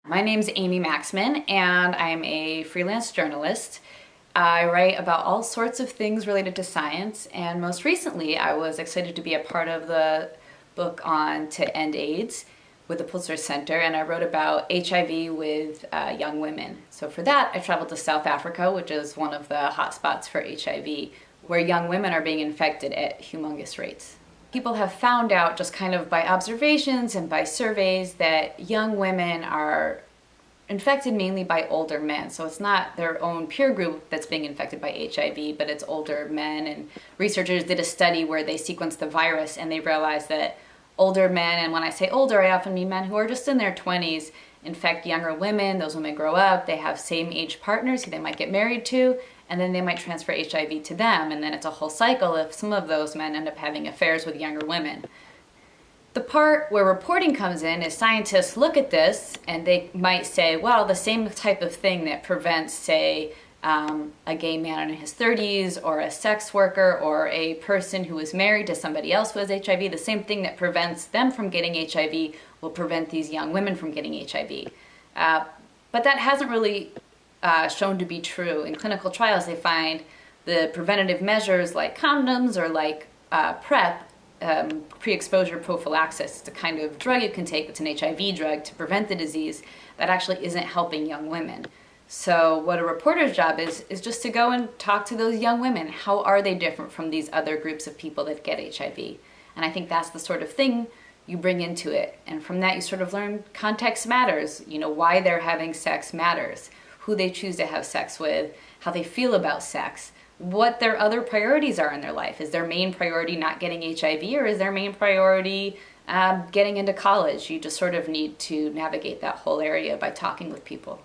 My name's Amy Maxmen, and I'm a freelance journalist. I write about all sorts of things related to science, and most recently I was excited to be a part of the book on To End AIDS with the Pulitzer Center, and I wrote about HIV with young women. So for that, I traveled to South Africa, which is one of the hotspots for HIV, where young women are being infected at humongous rates. People have found out, just kind of by observations and by surveys, that young women are infected mainly by older men. So it's not their own peer group that's being infected by HIV, but it's older men. And researchers did a study where they sequenced the virus, and they realized that older men, and when I say older, I often mean men who are just in their 20s, infect younger women. Those women grow up, they have same age partners who they might get married to, and then they might transfer HIV to them, and then it's a whole cycle if some of those men end up having affairs with younger women. The part where reporting comes in is scientists look at this and they might say, well, the same type of thing that prevents, say, a gay man in his 30s or a sex worker or a person who is married to somebody else who has HIV, the same thing that prevents them from getting HIV will prevent these young women from getting HIV. But that hasn't really shown to be true. In clinical trials, they find the preventative measures like condoms or like PrEP, pre-exposure prophylaxis. It's a kind of drug you can take that's an HIV drug to prevent the disease that actually isn't helping young women. So what a reporter's job is just to go and talk to those young women. How are they different from these other groups of people that get HIV? And I think that's the sort of thing you bring into it. And from that, you sort of learn context matters. You know, why they're having sex matters. Who they choose to have sex with, how they feel about sex, what their other priorities are in their life. Is their main priority not getting HIV, or is their main priority getting into college? You just sort of need to navigate that whole area by talking with people.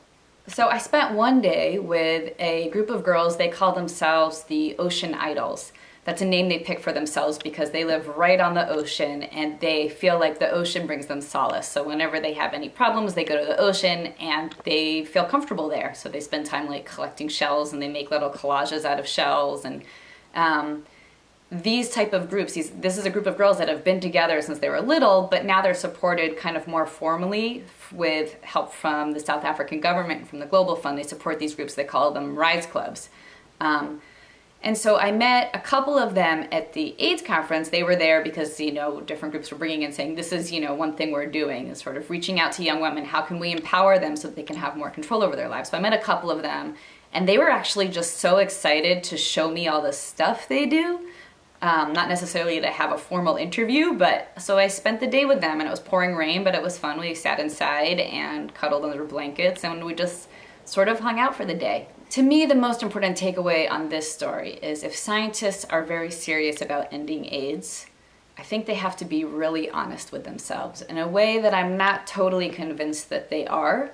So I spent one day with a group of girls. They call themselves the Ocean Idols. That's a name they pick for themselves because they live right on the ocean and they feel like the ocean brings them solace. So whenever they have any problems, they go to the ocean and they feel comfortable there. So they spend time like collecting shells and they make little collages out of shells. And these type of groups, this is a group of girls that have been together since they were little, but now they're supported kind of more formally with help from the South African government and from the Global Fund. They support these groups. They call them Rise Clubs. And so I met a couple of them at the AIDS conference. They were there because, different groups were bringing in saying, this is, one thing we're doing is sort of reaching out to young women. How can we empower them so that they can have more control over their lives? So I met a couple of them, and they were actually just so excited to show me all the stuff they do. Not necessarily to have a formal interview, but so I spent the day with them, and it was pouring rain, but it was fun. We sat inside and cuddled under blankets, and we just sort of hung out for the day. To me, the most important takeaway on this story is if scientists are very serious about ending AIDS, I think they have to be really honest with themselves in a way that I'm not totally convinced that they are.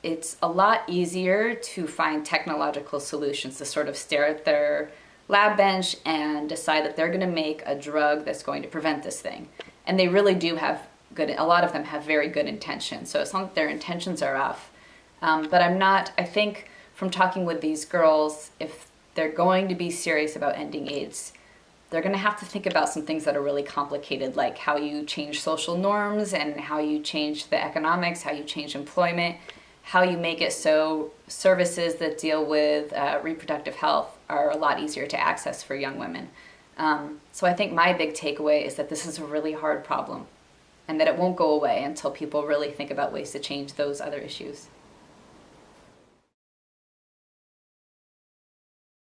It's a lot easier to find technological solutions to sort of stare at their lab bench and decide that they're going to make a drug that's going to prevent this thing. And they really do have a lot of them have very good intentions. So it's not that their intentions are off. But I think from talking with these girls, if they're going to be serious about ending AIDS, they're going to have to think about some things that are really complicated, like how you change social norms and how you change the economics, how you change employment, how you make it so services that deal with reproductive health are a lot easier to access for young women. So I think my big takeaway is that this is a really hard problem and that it won't go away until people really think about ways to change those other issues.